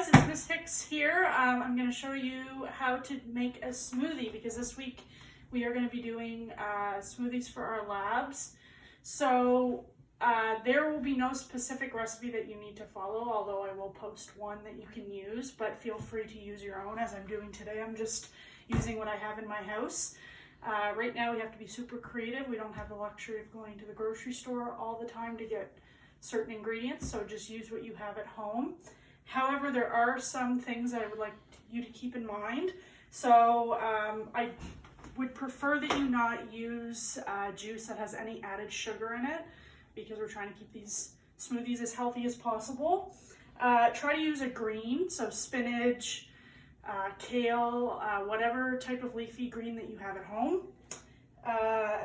guys, it's Miss Hicks here. I'm going to show you how to make a smoothie because this week we are going to be doing smoothies for our labs. So there will be no specific recipe that you need to follow, although I will post one that you can use, but feel free to use your own as I'm doing today. I'm just using what I have in my house. Right now we have to be super creative. We don't have the luxury of going to the grocery store all the time to get certain ingredients, so just use what you have at home. However, there are some things I would like you to keep in mind. So I would prefer that you not use juice that has any added sugar in it because we're trying to keep these smoothies as healthy as possible. Try to use a green, so spinach, kale, whatever type of leafy green that you have at home.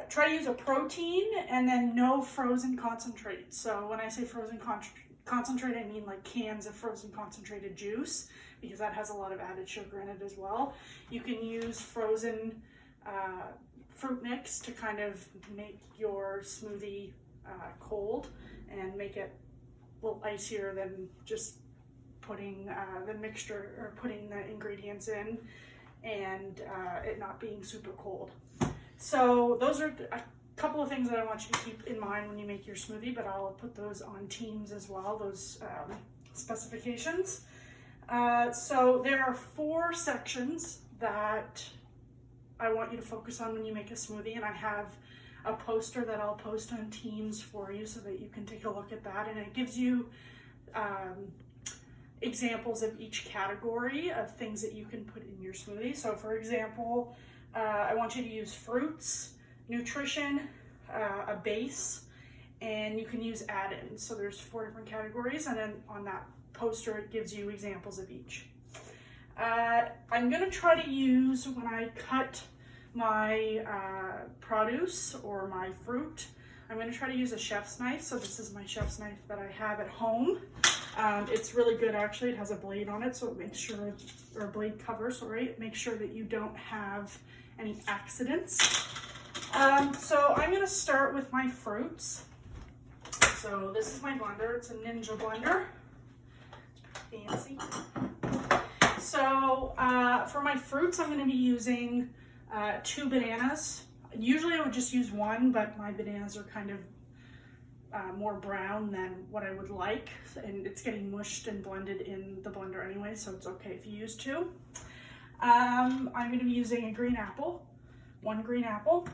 Try to use a protein and then no frozen concentrate. So when I say frozen concentrate, I mean like cans of frozen concentrated juice because that has a lot of added sugar in it as well. You can use frozen fruit mix to kind of make your smoothie cold and make it a little icier than just putting the mixture or putting the ingredients in and it not being super cold. So those are a couple of things that I want you to keep in mind when you make your smoothie, but I'll put those on Teams as well, those specifications. So there are 4 sections that I want you to focus on when you make a smoothie, and I have a poster that I'll post on Teams for you so that you can take a look at that, and it gives you examples of each category of things that you can put in your smoothie. So for example, I want you to use fruits, nutrition, a base, and you can use add-ins. So there's 4 different categories, and then on that poster it gives you examples of each. I'm going to try to use, when I cut my produce or my fruit, I'm going to try to use a chef's knife. So this is my chef's knife that I have at home. It's really good actually. It has a blade on it, so it makes sure, or a blade cover, sorry, it makes sure that you don't have any accidents. So I'm going to start with my fruits. So this is my blender. It's a Ninja blender. It's pretty fancy. So for my fruits, I'm going to be using 2 bananas. Usually I would just use 1, but my bananas are kind of more brown than what I would like, and it's getting mushed and blended in the blender anyway, so it's okay if you use 2. I'm going to be using a green apple, 1 green apple,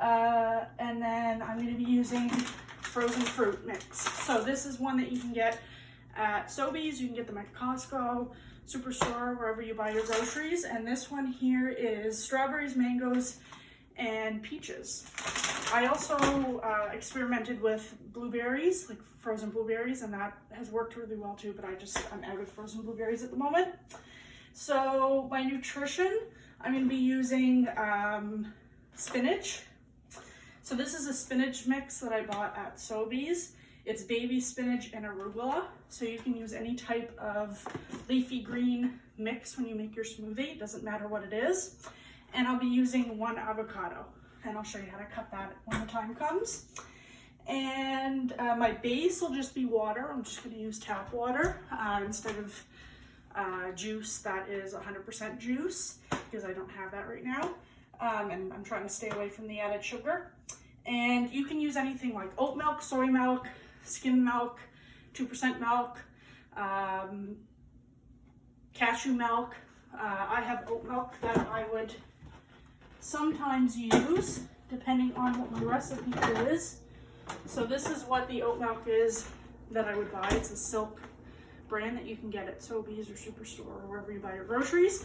and then I'm going to be using frozen fruit mix. So this is one that you can get at Sobeys, you can get them at Costco, Superstore, wherever you buy your groceries, and this one here is strawberries, mangoes, and peaches. I also experimented with blueberries, like frozen blueberries, and that has worked really well too, but I'm out of frozen blueberries at the moment. So my nutrition, I'm going to be using spinach. So this is a spinach mix that I bought at Sobeys. It's baby spinach and arugula, so you can use any type of leafy green mix when you make your smoothie. It doesn't matter what it is. And I'll be using 1 avocado, and I'll show you how to cut that when the time comes. And my base will just be water. I'm just going to use tap water instead of juice that is 100% juice, because I don't have that right now, and I'm trying to stay away from the added sugar. And you can use anything like oat milk, soy milk, skim milk, 2% milk, cashew milk. I have oat milk that I would sometimes use depending on what my recipe is. So this is what the oat milk is that I would buy. It's a Silk brand that you can get at Sobeys or Superstore or wherever you buy your groceries.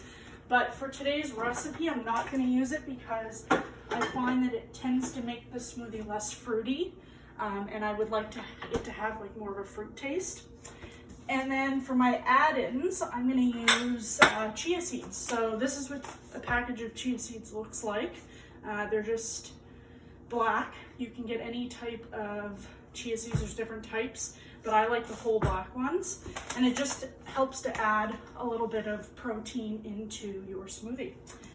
But for today's recipe, I'm not going to use it because I find that it tends to make the smoothie less fruity, and I would like it to have like more of a fruit taste. And then for my add-ins, I'm going to use chia seeds. So this is what a package of chia seeds looks like. They're just black. You can get any type of chia seeds. There's different types, but I like the whole black ones. And it just helps to add a little bit of protein into your smoothie.